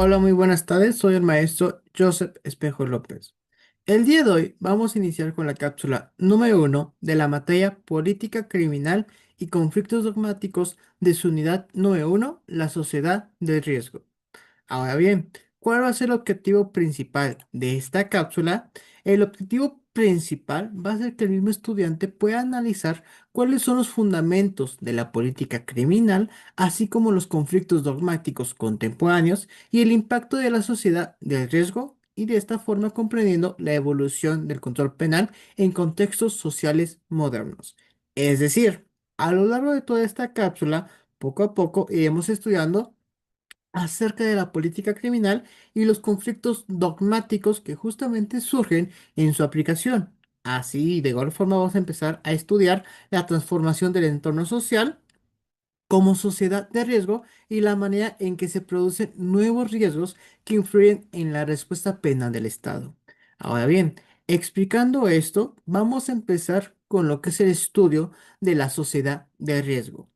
Hola, muy buenas tardes. Soy el maestro Joseph Espejo López. El día de hoy vamos a iniciar con la cápsula número uno de la materia Política Criminal y Conflictos Dogmáticos de su unidad número uno, la sociedad del riesgo. Ahora bien, ¿cuál va a ser el objetivo principal de esta cápsula? El objetivo principal va a ser que el mismo estudiante pueda analizar cuáles son los fundamentos de la política criminal, así como los conflictos dogmáticos contemporáneos y el impacto de la sociedad del riesgo, y de esta forma comprendiendo la evolución del control penal en contextos sociales modernos. Es decir, a lo largo de toda esta cápsula, poco a poco iremos estudiando acerca de la política criminal y los conflictos dogmáticos que justamente surgen en su aplicación. Así, de igual forma, vamos a empezar a estudiar la transformación del entorno social como sociedad de riesgo y la manera en que se producen nuevos riesgos que influyen en la respuesta penal del Estado. Ahora bien, explicando esto, vamos a empezar con lo que es el estudio de la sociedad de riesgo.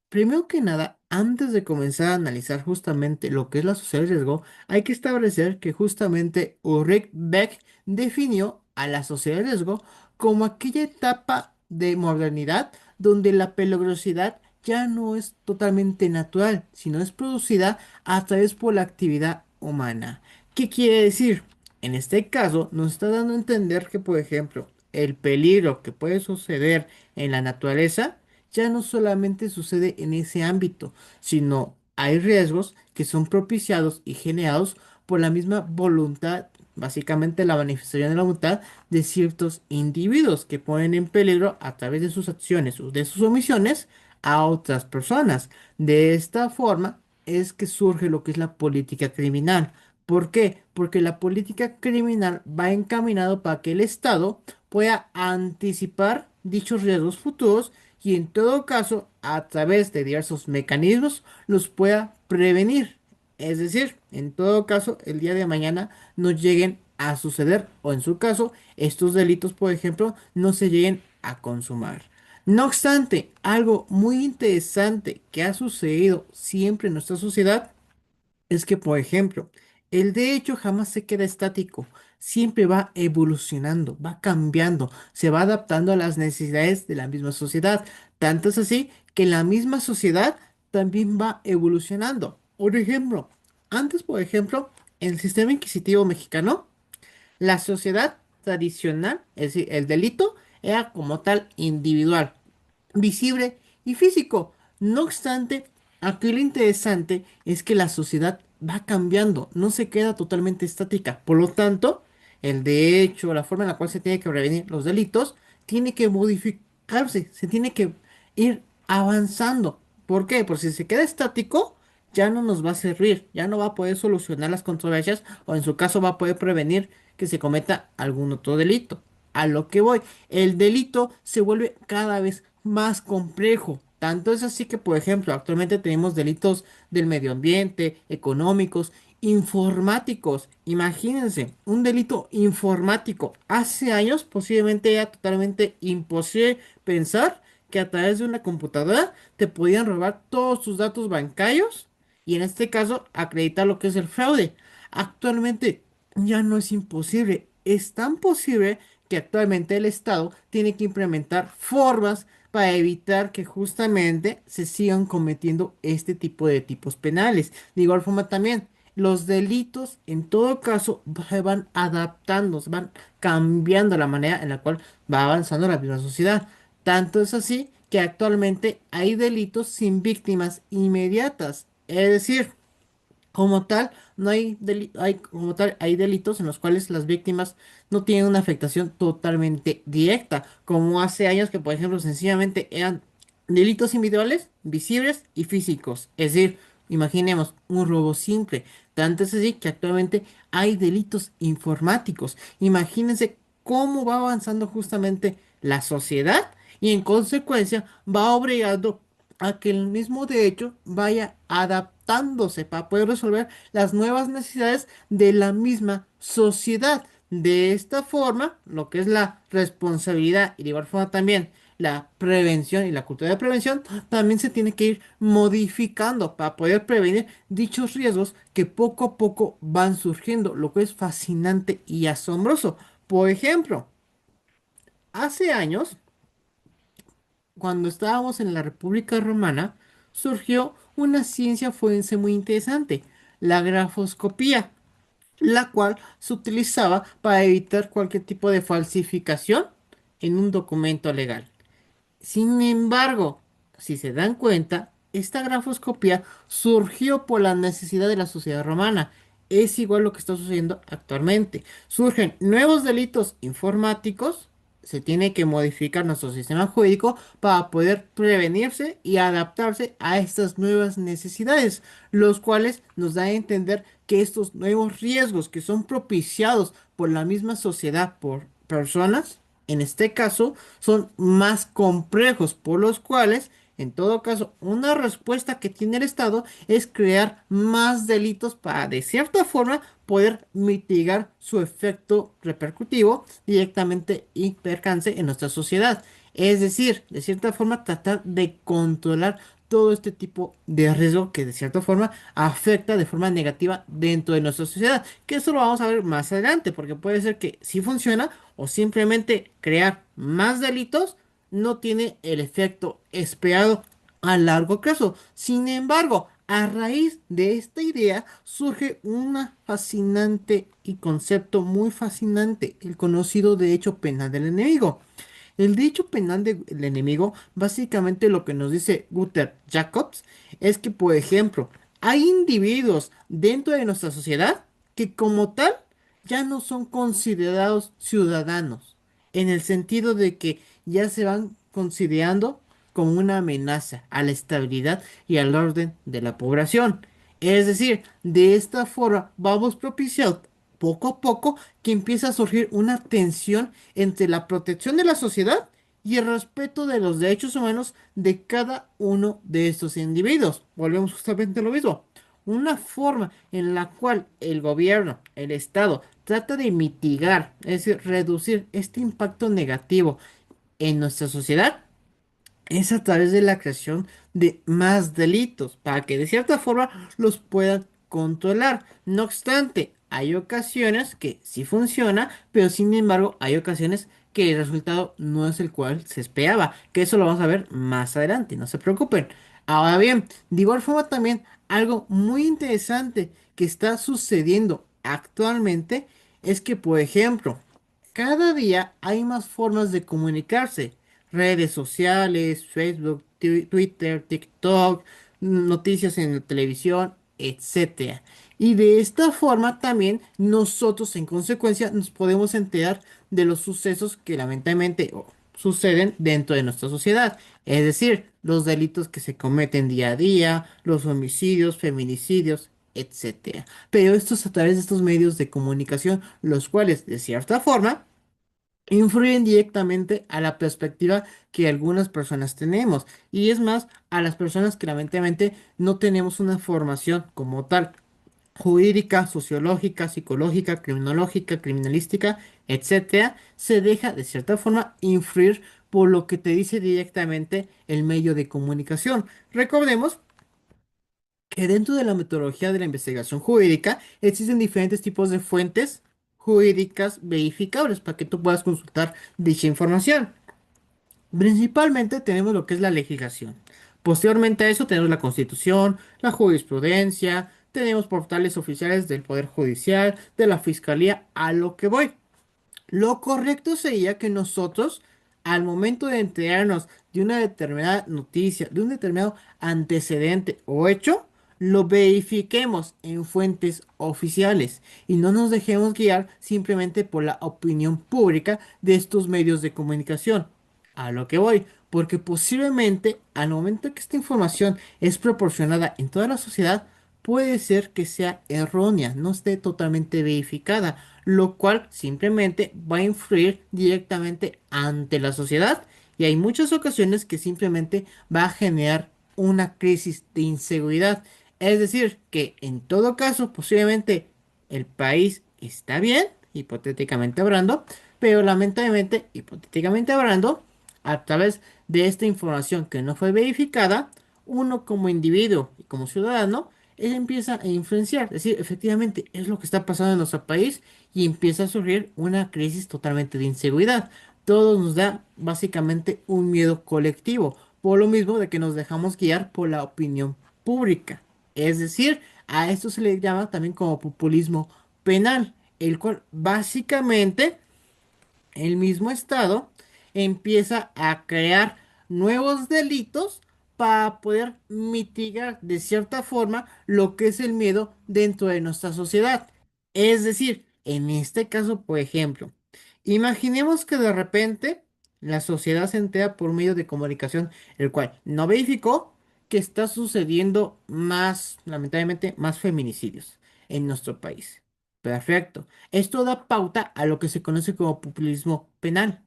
Primero que nada, antes de comenzar a analizar justamente lo que es la sociedad de riesgo, hay que establecer que justamente Ulrich Beck definió a la sociedad de riesgo como aquella etapa de modernidad donde la peligrosidad ya no es totalmente natural, sino es producida a través por la actividad humana. ¿Qué quiere decir? En este caso, nos está dando a entender que, por ejemplo, el peligro que puede suceder en la naturaleza ya no solamente sucede en ese ámbito, sino hay riesgos que son propiciados y generados por la misma voluntad, básicamente la manifestación de la voluntad de ciertos individuos que ponen en peligro a través de sus acciones o de sus omisiones a otras personas. De esta forma es que surge lo que es la política criminal. ¿Por qué? Porque la política criminal va encaminado para que el Estado pueda anticipar dichos riesgos futuros y en todo caso, a través de diversos mecanismos, los pueda prevenir. Es decir, en todo caso, el día de mañana no lleguen a suceder o en su caso, estos delitos, por ejemplo, no se lleguen a consumar. No obstante, algo muy interesante que ha sucedido siempre en nuestra sociedad es que, por ejemplo, el derecho jamás se queda estático, siempre va evolucionando, va cambiando, se va adaptando a las necesidades de la misma sociedad. Tanto es así que la misma sociedad también va evolucionando. Por ejemplo, antes, por ejemplo, en el sistema inquisitivo mexicano, la sociedad tradicional, es decir, el delito, era como tal individual, visible y físico. No obstante, aquí lo interesante es que la sociedad va cambiando, no se queda totalmente estática. Por lo tanto, el derecho, la forma en la cual se tiene que prevenir los delitos, tiene que modificarse, se tiene que ir avanzando. ¿Por qué? Porque si se queda estático, ya no nos va a servir, ya no va a poder solucionar las controversias o en su caso va a poder prevenir que se cometa algún otro delito. A lo que voy, el delito se vuelve cada vez más complejo. Tanto es así que, por ejemplo, actualmente tenemos delitos del medio ambiente, económicos, informáticos. Imagínense, un delito informático. Hace años posiblemente era totalmente imposible pensar que a través de una computadora te podían robar todos tus datos bancarios y en este caso acreditar lo que es el fraude. Actualmente ya no es imposible, es tan posible que actualmente el Estado tiene que implementar formas para evitar que justamente se sigan cometiendo este tipo de tipos penales. De igual forma también, los delitos en todo caso se van adaptando, se van cambiando la manera en la cual va avanzando la misma sociedad. Tanto es así que actualmente hay delitos sin víctimas inmediatas. Es decir, como tal, no hay, como tal, hay delitos en los cuales las víctimas no tienen una afectación totalmente directa, como hace años que, por ejemplo, sencillamente eran delitos individuales, visibles y físicos. Es decir, imaginemos un robo simple. Tanto es así que actualmente hay delitos informáticos. Imagínense cómo va avanzando justamente la sociedad y en consecuencia va obligando a que el mismo derecho vaya adaptándose para poder resolver las nuevas necesidades de la misma sociedad. De esta forma, lo que es la responsabilidad y de igual forma también la prevención y la cultura de prevención también se tiene que ir modificando para poder prevenir dichos riesgos que poco a poco van surgiendo, lo que es fascinante y asombroso. Por ejemplo, hace años, cuando estábamos en la República Romana, surgió una ciencia forense muy interesante, la grafoscopía, la cual se utilizaba para evitar cualquier tipo de falsificación en un documento legal. Sin embargo, si se dan cuenta, esta grafoscopía surgió por la necesidad de la sociedad romana. Es igual lo que está sucediendo actualmente. Surgen nuevos delitos informáticos, se tiene que modificar nuestro sistema jurídico para poder prevenirse y adaptarse a estas nuevas necesidades, los cuales nos da a entender que estos nuevos riesgos que son propiciados por la misma sociedad, por personas, en este caso, son más complejos, por los cuales, en todo caso, una respuesta que tiene el Estado es crear más delitos para, de cierta forma, poder mitigar su efecto repercutivo directamente y percance en nuestra sociedad. Es decir, de cierta forma, tratar de controlar todo este tipo de riesgo que de cierta forma afecta de forma negativa dentro de nuestra sociedad. Que eso lo vamos a ver más adelante, porque puede ser que sí funciona o simplemente crear más delitos no tiene el efecto esperado a largo plazo. Sin embargo, a raíz de esta idea surge una fascinante y concepto muy fascinante, el conocido derecho penal del enemigo. El derecho penal del enemigo, básicamente lo que nos dice Guter Jacobs, es que, por ejemplo, hay individuos dentro de nuestra sociedad que como tal ya no son considerados ciudadanos, en el sentido de que ya se van considerando como una amenaza a la estabilidad y al orden de la población. Es decir, de esta forma vamos propiciando poco a poco que empieza a surgir una tensión entre la protección de la sociedad y el respeto de los derechos humanos de cada uno de estos individuos. Volvemos justamente a lo mismo. Una forma en la cual el gobierno, el Estado, trata de mitigar, es decir, reducir este impacto negativo en nuestra sociedad es a través de la creación de más delitos para que de cierta forma los puedan controlar. No obstante, hay ocasiones que sí funciona, pero sin embargo hay ocasiones que el resultado no es el cual se esperaba, que eso lo vamos a ver más adelante, no se preocupen. Ahora bien, de igual forma también algo muy interesante que está sucediendo actualmente es que, por ejemplo, cada día hay más formas de comunicarse. Redes sociales, Facebook, Twitter, TikTok, noticias en la televisión, etcétera. Y de esta forma también nosotros en consecuencia nos podemos enterar de los sucesos que lamentablemente suceden dentro de nuestra sociedad. Es decir, los delitos que se cometen día a día, los homicidios, feminicidios, etcétera. Pero esto es a través de estos medios de comunicación, los cuales de cierta forma influyen directamente a la perspectiva que algunas personas tenemos. Y es más, a las personas que lamentablemente no tenemos una formación como tal, jurídica, sociológica, psicológica, criminológica, criminalística, etcétera, se deja de cierta forma influir por lo que te dice directamente el medio de comunicación. Recordemos que dentro de la metodología de la investigación jurídica existen diferentes tipos de fuentes jurídicas verificables para que tú puedas consultar dicha información. Principalmente tenemos lo que es la legislación. Posteriormente a eso tenemos la Constitución, la jurisprudencia, tenemos portales oficiales del Poder Judicial, de la Fiscalía, a lo que voy. Lo correcto sería que nosotros, al momento de enterarnos de una determinada noticia, de un determinado antecedente o hecho, lo verifiquemos en fuentes oficiales y no nos dejemos guiar simplemente por la opinión pública de estos medios de comunicación. A lo que voy, porque posiblemente al momento que esta información es proporcionada en toda la sociedad, puede ser que sea errónea, no esté totalmente verificada, lo cual simplemente va a influir directamente ante la sociedad y hay muchas ocasiones que simplemente va a generar una crisis de inseguridad. Es decir, que en todo caso posiblemente el país está bien, hipotéticamente hablando, pero lamentablemente, hipotéticamente hablando, a través de esta información que no fue verificada, uno como individuo y como ciudadano, él empieza a influenciar. Es decir, efectivamente es lo que está pasando en nuestro país y empieza a surgir una crisis totalmente de inseguridad. Todo nos da básicamente un miedo colectivo, por lo mismo de que nos dejamos guiar por la opinión pública. Es decir, a esto se le llama también como populismo penal, el cual básicamente el mismo Estado empieza a crear nuevos delitos para poder mitigar de cierta forma lo que es el miedo dentro de nuestra sociedad. Es decir, en este caso, por ejemplo, imaginemos que de repente la sociedad se entera por medio de comunicación, el cual no verificó que está sucediendo más, lamentablemente, más feminicidios en nuestro país. Perfecto. Esto da pauta a lo que se conoce como populismo penal.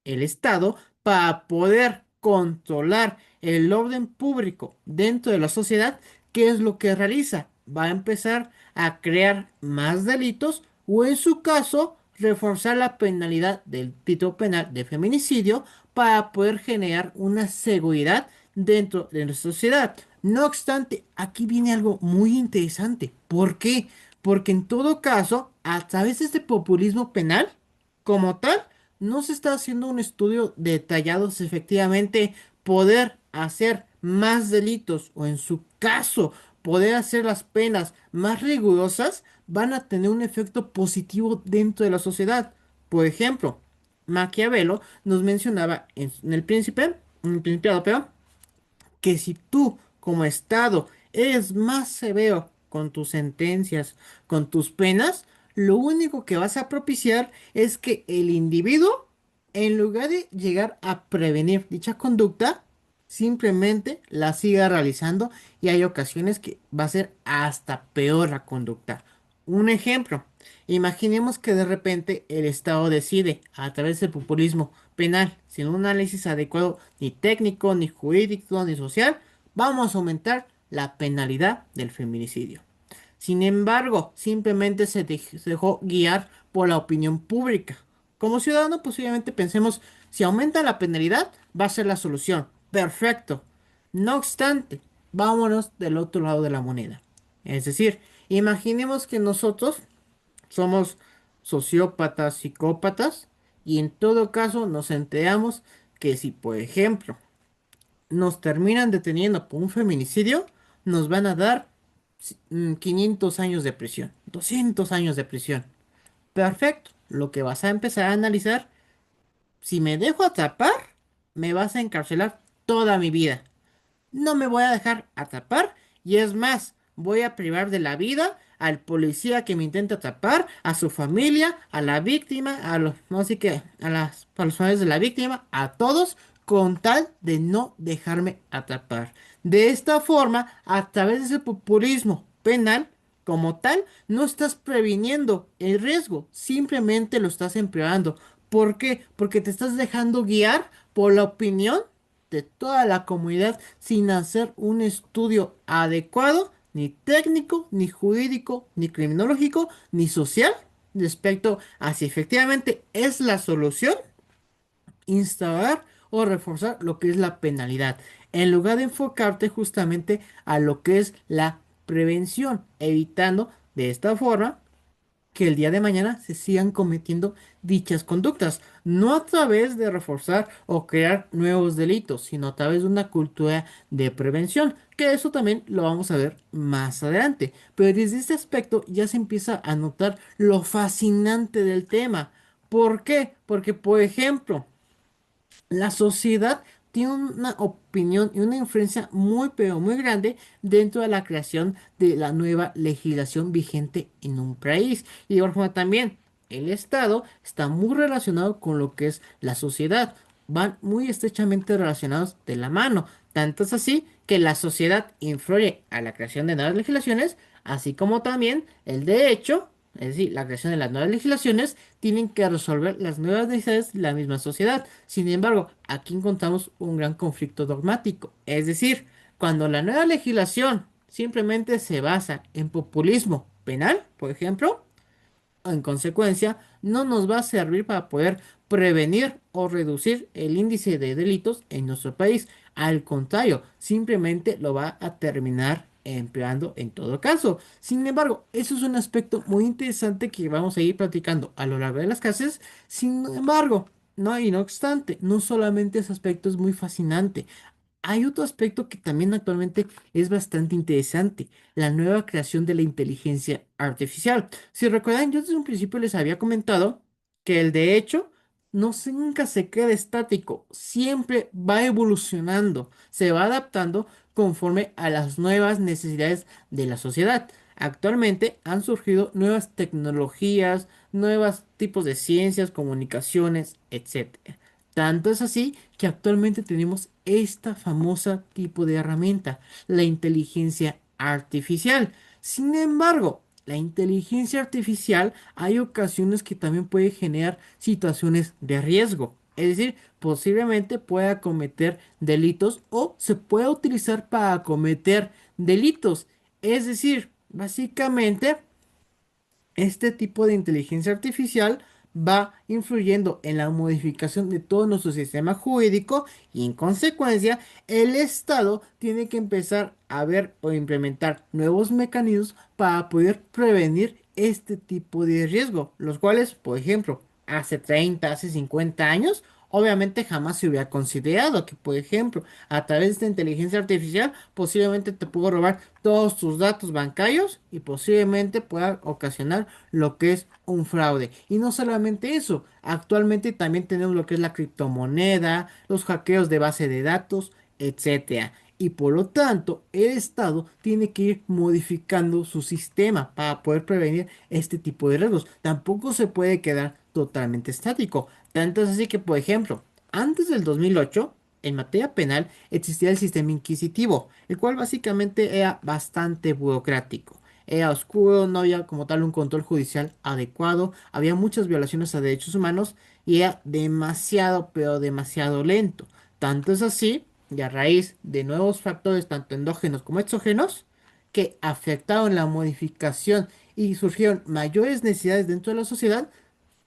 El Estado, para poder controlar el orden público dentro de la sociedad, ¿qué es lo que realiza? Va a empezar a crear más delitos o en su caso reforzar la penalidad del título penal de feminicidio para poder generar una seguridad dentro de nuestra sociedad. No obstante, aquí viene algo muy interesante. ¿Por qué? Porque en todo caso, a través de este populismo penal, como tal, no se está haciendo un estudio detallado si efectivamente poder hacer más delitos o en su caso poder hacer las penas más rigurosas van a tener un efecto positivo dentro de la sociedad. Por ejemplo, Maquiavelo nos mencionaba en El Príncipe, en el Principiado, pero que si tú como Estado eres más severo con tus sentencias, con tus penas, lo único que vas a propiciar es que el individuo, en lugar de llegar a prevenir dicha conducta, simplemente la siga realizando y hay ocasiones que va a ser hasta peor la conducta. Un ejemplo, imaginemos que de repente el Estado decide, a través del populismo penal, sin un análisis adecuado ni técnico, ni jurídico, ni social, vamos a aumentar la penalidad del feminicidio. Sin embargo, simplemente se dejó guiar por la opinión pública. Como ciudadano, posiblemente pensemos, si aumenta la penalidad, va a ser la solución. Perfecto. No obstante, vámonos del otro lado de la moneda. Es decir, imaginemos que nosotros somos sociópatas, psicópatas, y en todo caso nos enteramos que si, por ejemplo, nos terminan deteniendo por un feminicidio, nos van a dar 500 años de prisión, 200 años de prisión. Perfecto. Lo que vas a empezar a analizar, si me dejo atrapar, me vas a encarcelar toda mi vida. No me voy a dejar atrapar y es más, voy a privar de la vida al policía que me intenta atrapar, a su familia, a la víctima, a los, no sé qué, a los familiares de la víctima, a todos, con tal de no dejarme atrapar. De esta forma, a través de ese populismo penal, como tal, no estás previniendo el riesgo, simplemente lo estás empeorando. ¿Por qué? Porque te estás dejando guiar por la opinión de toda la comunidad sin hacer un estudio adecuado, ni técnico, ni jurídico, ni criminológico, ni social, respecto a si efectivamente es la solución instaurar o reforzar lo que es la penalidad, en lugar de enfocarte justamente a lo que es la prevención, evitando de esta forma que el día de mañana se sigan cometiendo dichas conductas, no a través de reforzar o crear nuevos delitos, sino a través de una cultura de prevención, que eso también lo vamos a ver más adelante. Pero desde este aspecto ya se empieza a notar lo fascinante del tema. ¿Por qué? Porque, por ejemplo, la sociedad tiene una opinión y una influencia muy pero muy grande dentro de la creación de la nueva legislación vigente en un país. Y de igual forma también el Estado está muy relacionado con lo que es la sociedad. Van muy estrechamente relacionados de la mano. Tanto es así que la sociedad influye a la creación de nuevas legislaciones, así como también el derecho, es decir, la creación de las nuevas legislaciones tienen que resolver las nuevas necesidades de la misma sociedad. Sin embargo, aquí encontramos un gran conflicto dogmático. Es decir, cuando la nueva legislación simplemente se basa en populismo penal, por ejemplo, en consecuencia, no nos va a servir para poder prevenir o reducir el índice de delitos en nuestro país. Al contrario, simplemente lo va a terminar empleando en todo caso. Sin embargo, eso es un aspecto muy interesante que vamos a ir platicando a lo largo de las clases. Sin embargo, no, y no obstante, no solamente ese aspecto es muy fascinante. Hay otro aspecto que también actualmente es bastante interesante, la nueva creación de la inteligencia artificial. Si recuerdan, yo desde un principio les había comentado que el de hecho nunca se queda estático, siempre va evolucionando, se va adaptando conforme a las nuevas necesidades de la sociedad. Actualmente han surgido nuevas tecnologías, nuevos tipos de ciencias, comunicaciones, etcétera. Tanto es así que actualmente tenemos esta famosa tipo de herramienta, la inteligencia artificial. Sin embargo, la inteligencia artificial hay ocasiones que también puede generar situaciones de riesgo. Es decir, posiblemente pueda cometer delitos o se pueda utilizar para cometer delitos. Es decir, básicamente este tipo de inteligencia artificial va influyendo en la modificación de todo nuestro sistema jurídico y en consecuencia el Estado tiene que empezar a ver o implementar nuevos mecanismos para poder prevenir este tipo de riesgo, los cuales, por ejemplo, hace 30, hace 50 años, obviamente jamás se hubiera considerado que, por ejemplo, a través de esta inteligencia artificial posiblemente te puedo robar todos tus datos bancarios y posiblemente pueda ocasionar lo que es un fraude. Y no solamente eso, actualmente también tenemos lo que es la criptomoneda, los hackeos de base de datos, etcétera. Y por lo tanto, el Estado tiene que ir modificando su sistema para poder prevenir este tipo de riesgos. Tampoco se puede quedar totalmente estático. Tanto es así que, por ejemplo, antes del 2008, en materia penal existía el sistema inquisitivo, el cual básicamente era bastante burocrático. Era oscuro, no había como tal un control judicial adecuado, había muchas violaciones a derechos humanos y era demasiado, pero demasiado lento. Tanto es así, y a raíz de nuevos factores, tanto endógenos como exógenos, que afectaron la modificación y surgieron mayores necesidades dentro de la sociedad,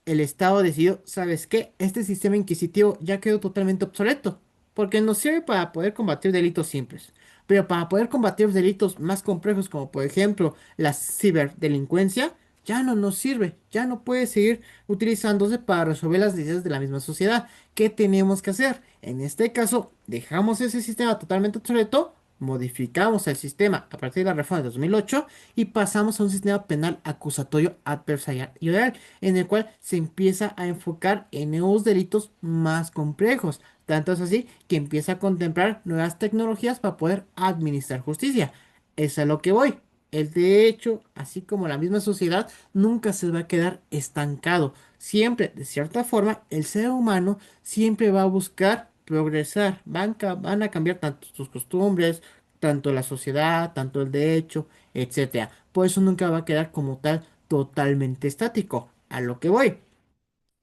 el Estado decidió, ¿sabes qué? Este sistema inquisitivo ya quedó totalmente obsoleto, porque nos sirve para poder combatir delitos simples, pero para poder combatir delitos más complejos como por ejemplo la ciberdelincuencia, ya no nos sirve, ya no puede seguir utilizándose para resolver las necesidades de la misma sociedad. ¿Qué tenemos que hacer? En este caso, dejamos ese sistema totalmente obsoleto, modificamos el sistema a partir de la reforma de 2008 y pasamos a un sistema penal acusatorio adversarial y oral en el cual se empieza a enfocar en nuevos delitos más complejos. Tanto es así que empieza a contemplar nuevas tecnologías para poder administrar justicia. Es a lo que voy. El derecho, así como la misma sociedad, nunca se va a quedar estancado. Siempre, de cierta forma, el ser humano siempre va a buscar progresar. Van a cambiar tanto sus costumbres, tanto la sociedad, tanto el derecho, etcétera. Por eso nunca va a quedar como tal totalmente estático. A lo que voy.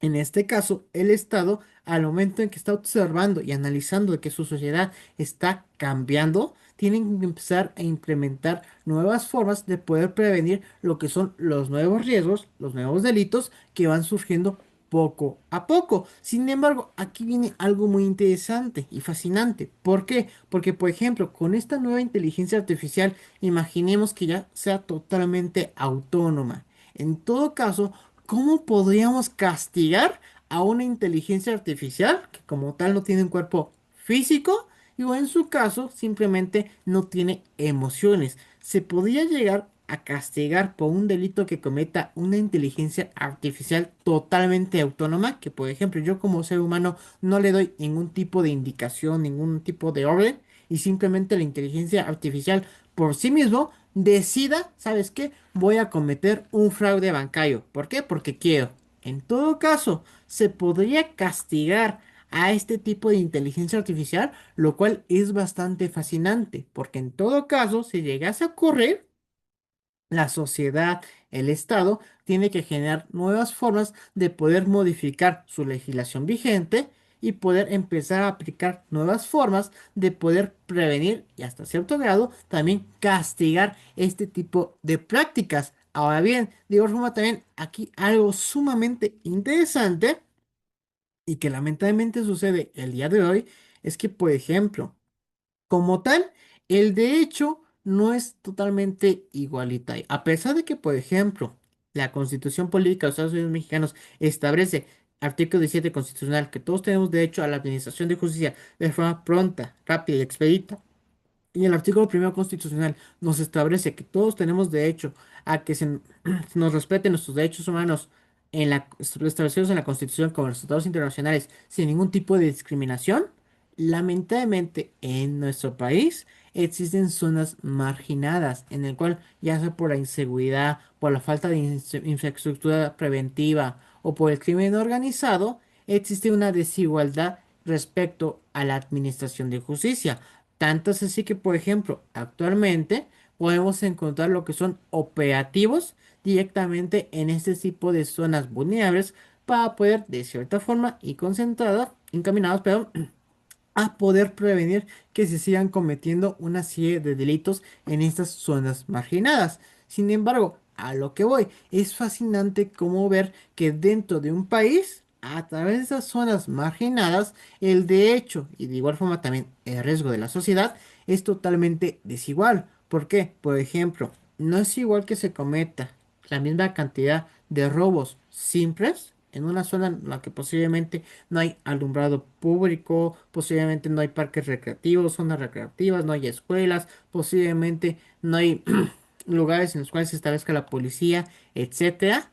En este caso, el Estado, al momento en que está observando y analizando de que su sociedad está cambiando, tienen que empezar a implementar nuevas formas de poder prevenir lo que son los nuevos riesgos, los nuevos delitos que van surgiendo poco a poco. Sin embargo, aquí viene algo muy interesante y fascinante. ¿Por qué? Porque, por ejemplo, con esta nueva inteligencia artificial, imaginemos que ya sea totalmente autónoma. En todo caso, ¿cómo podríamos castigar a una inteligencia artificial que como tal no tiene un cuerpo físico y o en su caso simplemente no tiene emociones? ¿Se podría llegar a castigar por un delito que cometa una inteligencia artificial totalmente autónoma? Que por ejemplo yo como ser humano no le doy ningún tipo de indicación, ningún tipo de orden y simplemente la inteligencia artificial por sí mismo decida, ¿sabes qué? Voy a cometer un fraude bancario. ¿Por qué? Porque quiero. En todo caso, se podría castigar a este tipo de inteligencia artificial, lo cual es bastante fascinante, porque en todo caso, si llegase a ocurrir, la sociedad, el Estado, tiene que generar nuevas formas de poder modificar su legislación vigente y poder empezar a aplicar nuevas formas de poder prevenir y hasta cierto grado también castigar este tipo de prácticas. Ahora bien, de igual forma también aquí algo sumamente interesante y que lamentablemente sucede el día de hoy es que, por ejemplo, como tal, el derecho no es totalmente igualitario. A pesar de que, por ejemplo, la Constitución Política de los Estados Unidos Mexicanos establece, artículo 17 constitucional, que todos tenemos derecho a la administración de justicia de forma pronta, rápida y expedita. Y el artículo primero constitucional nos establece que todos tenemos derecho a que se nos respeten nuestros derechos humanos establecidos en la Constitución como en los tratados internacionales sin ningún tipo de discriminación. Lamentablemente en nuestro país existen zonas marginadas en el cual ya sea por la inseguridad, por la falta de infraestructura preventiva o por el crimen organizado, existe una desigualdad respecto a la administración de justicia. Tanto es así que, por ejemplo, actualmente podemos encontrar lo que son operativos directamente en este tipo de zonas vulnerables para poder, de cierta forma y concentrada, encaminados, perdón, a poder prevenir que se sigan cometiendo una serie de delitos en estas zonas marginadas. Sin embargo, a lo que voy, es fascinante cómo ver que dentro de un país, a través de esas zonas marginadas, el derecho y de igual forma también el riesgo de la sociedad es totalmente desigual. ¿Por qué? Por ejemplo, no es igual que se cometa la misma cantidad de robos simples en una zona en la que posiblemente no hay alumbrado público, posiblemente no hay parques recreativos, zonas recreativas, no hay escuelas, posiblemente no hay lugares en los cuales se establezca la policía, etcétera,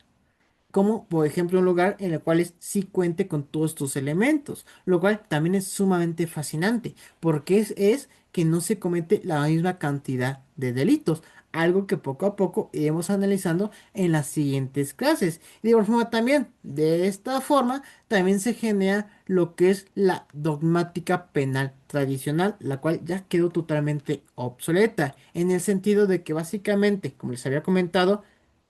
como por ejemplo un lugar en el cual sí cuente con todos estos elementos, lo cual también es sumamente fascinante, porque es que no se comete la misma cantidad de delitos, algo que poco a poco iremos analizando en las siguientes clases. De igual forma también, de esta forma, también se genera lo que es la dogmática penal tradicional, la cual ya quedó totalmente obsoleta, en el sentido de que básicamente, como les había comentado,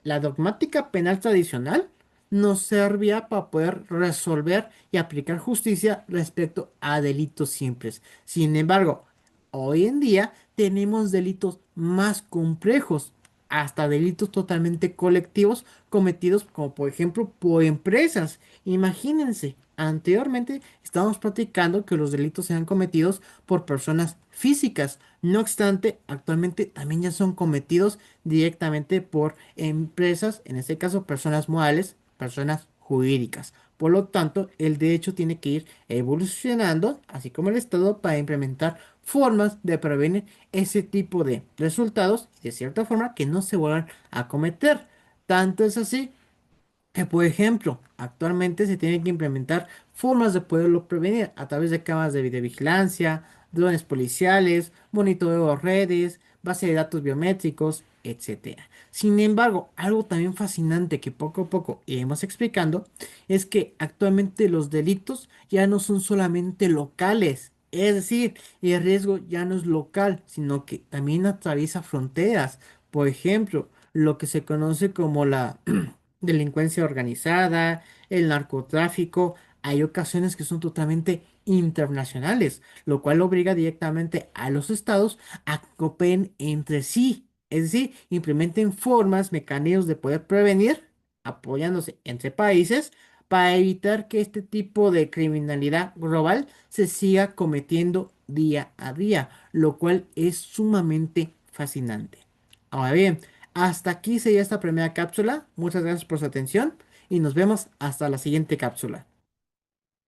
la dogmática penal tradicional nos servía para poder resolver y aplicar justicia respecto a delitos simples. Sin embargo, hoy en día tenemos delitos más complejos, hasta delitos totalmente colectivos cometidos como por ejemplo por empresas. Imagínense, anteriormente estábamos platicando que los delitos sean cometidos por personas físicas. No obstante, actualmente también ya son cometidos directamente por empresas, en este caso personas morales, personas jurídicas. Por lo tanto, el derecho tiene que ir evolucionando, así como el Estado, para implementar formas de prevenir ese tipo de resultados y de cierta forma que no se vuelvan a cometer. Tanto es así que, por ejemplo, actualmente se tienen que implementar formas de poderlo prevenir a través de cámaras de videovigilancia, drones policiales, monitoreo de redes, base de datos biométricos, etcétera. Sin embargo, algo también fascinante que poco a poco iremos explicando es que actualmente los delitos ya no son solamente locales. Es decir, el riesgo ya no es local, sino que también atraviesa fronteras. Por ejemplo, lo que se conoce como la delincuencia organizada, el narcotráfico, hay ocasiones que son totalmente internacionales, lo cual obliga directamente a los estados a que cooperen entre sí, es decir, implementen formas, mecanismos de poder prevenir, apoyándose entre países, para evitar que este tipo de criminalidad global se siga cometiendo día a día, lo cual es sumamente fascinante. Ahora bien, hasta aquí sería esta primera cápsula. Muchas gracias por su atención y nos vemos hasta la siguiente cápsula.